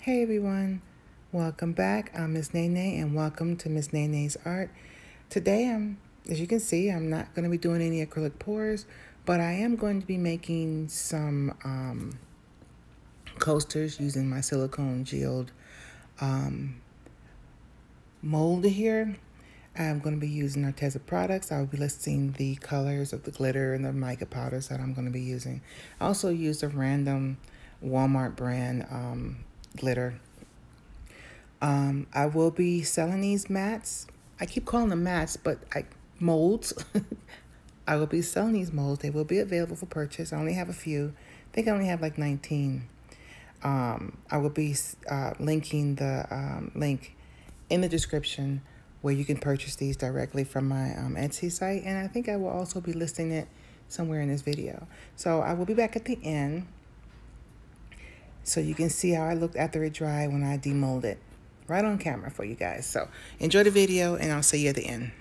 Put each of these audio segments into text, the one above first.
Hey everyone, welcome back. I'm Miss Nene and welcome to Miss Nene's Art. Today, as you can see, I'm not going to be doing any acrylic pours, but I am going to be making some coasters using my silicone geode mold here. I'm going to be using Arteza products. I'll be listing the colors of the glitter and the mica powders that I'm going to be using. I also used a random Walmart brand glitter. I will be selling these mats. I keep calling them mats, but molds. I will be selling these molds. They will be available for purchase. I only have a few. I think I only have like 19. I will be linking the link in the description where you can purchase these directly from my Etsy site. And I think I will also be listing it somewhere in this video. So I will be back at the end so you can see how I looked after it dried when I demold it. Right on camera for you guys. So enjoy the video and I'll see you at the end.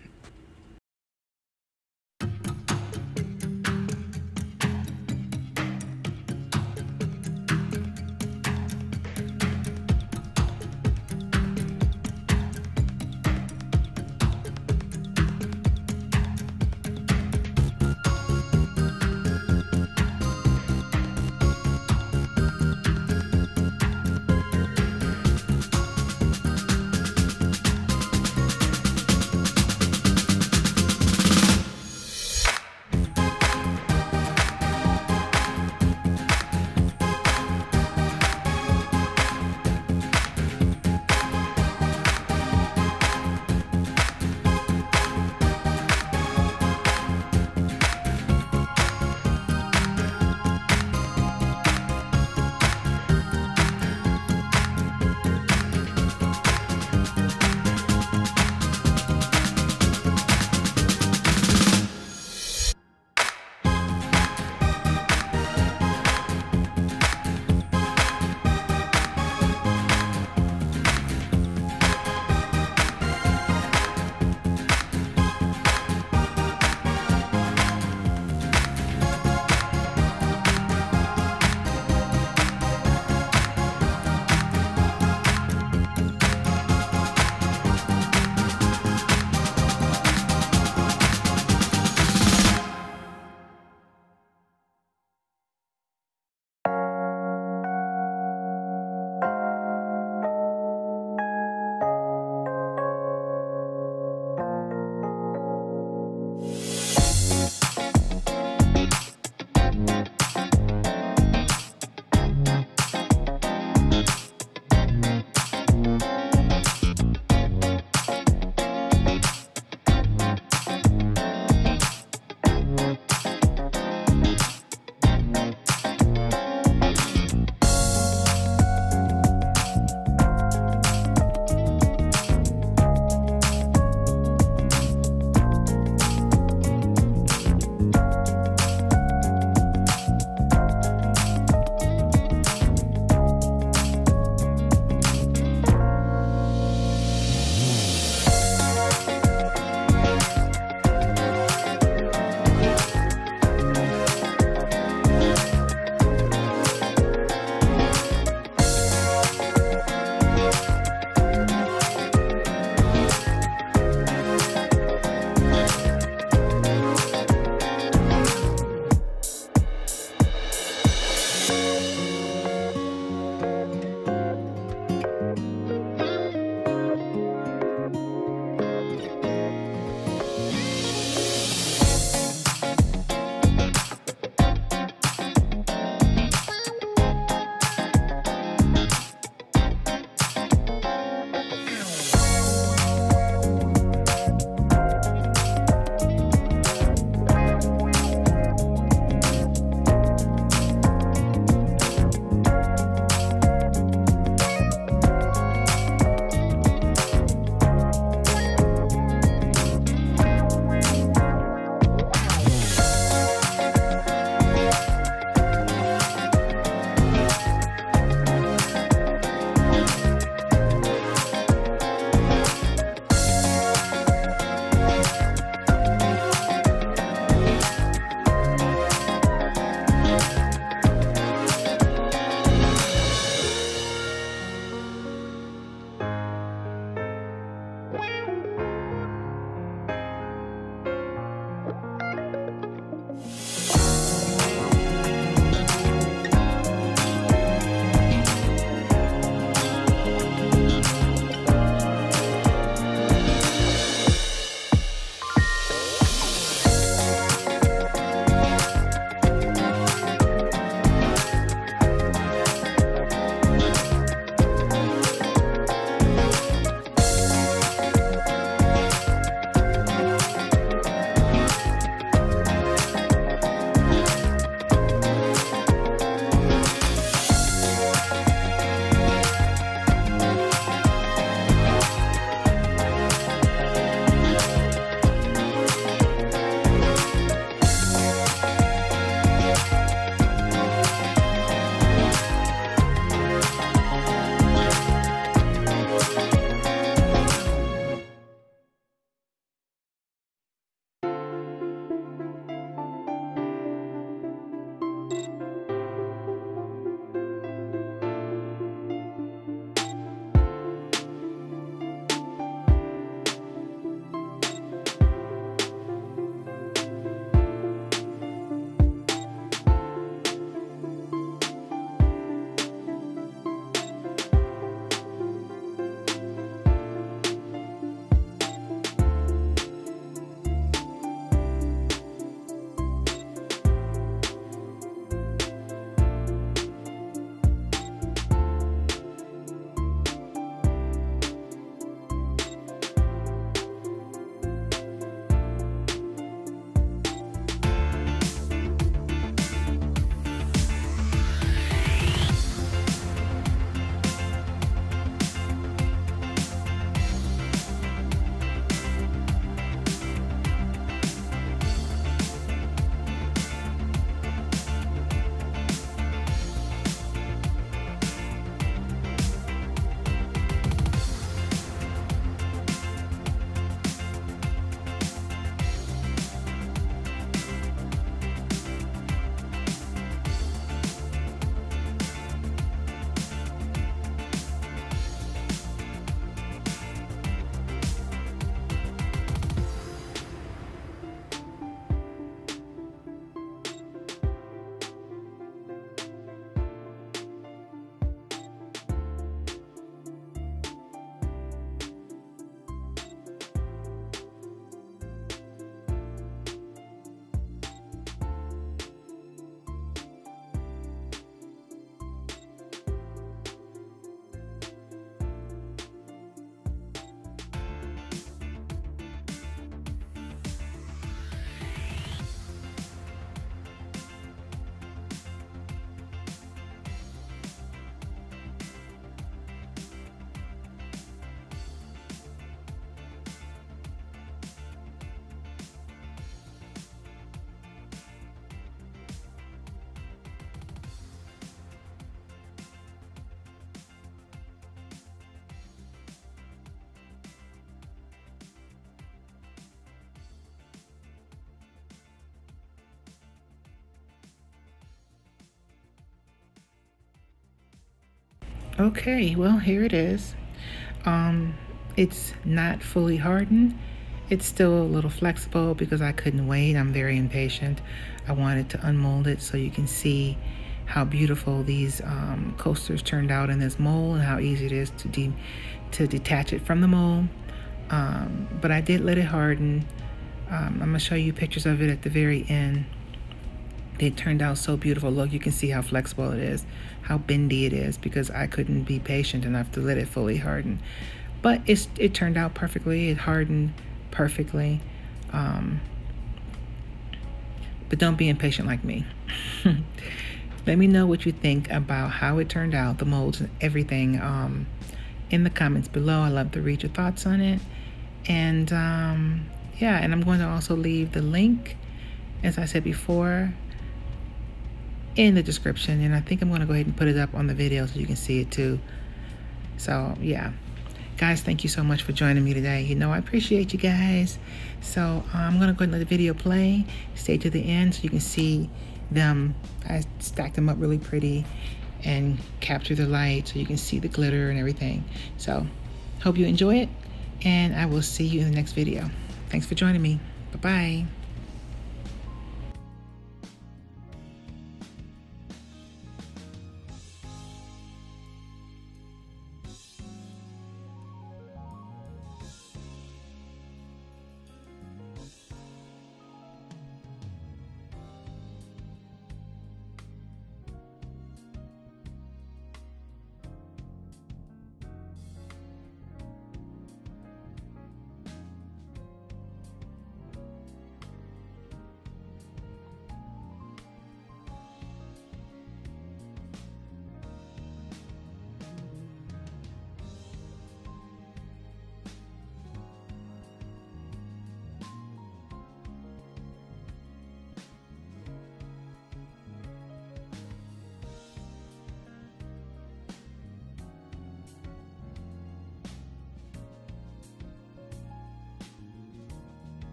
Okay, well, here it is. It's not fully hardened. It's still a little flexible because I couldn't wait. I'm very impatient. I wanted to unmold it so you can see how beautiful these coasters turned out in this mold and how easy it is to detach it from the mold. But I did let it harden. I'm gonna show you pictures of it at the very end. They turned out so beautiful. Look, you can see how flexible it is, how bendy it is, because I couldn't be patient enough to let it fully harden. But it turned out perfectly. It hardened perfectly. But don't be impatient like me. Let me know what you think about how it turned out, the molds and everything, in the comments below. I love to read your thoughts on it. And yeah, and I'm going to also leave the link, as I said before, in the description. And I think I'm going to go ahead and put it up on the video so you can see it too. So yeah, guys, thank you so much for joining me today. You know I appreciate you guys. So I'm going to go ahead and let the video play. Stay to the end so you can see them. I stacked them up really pretty and capture the light so you can see the glitter and everything. So hope you enjoy it, and I will see you in the next video. Thanks for joining me. Bye-bye.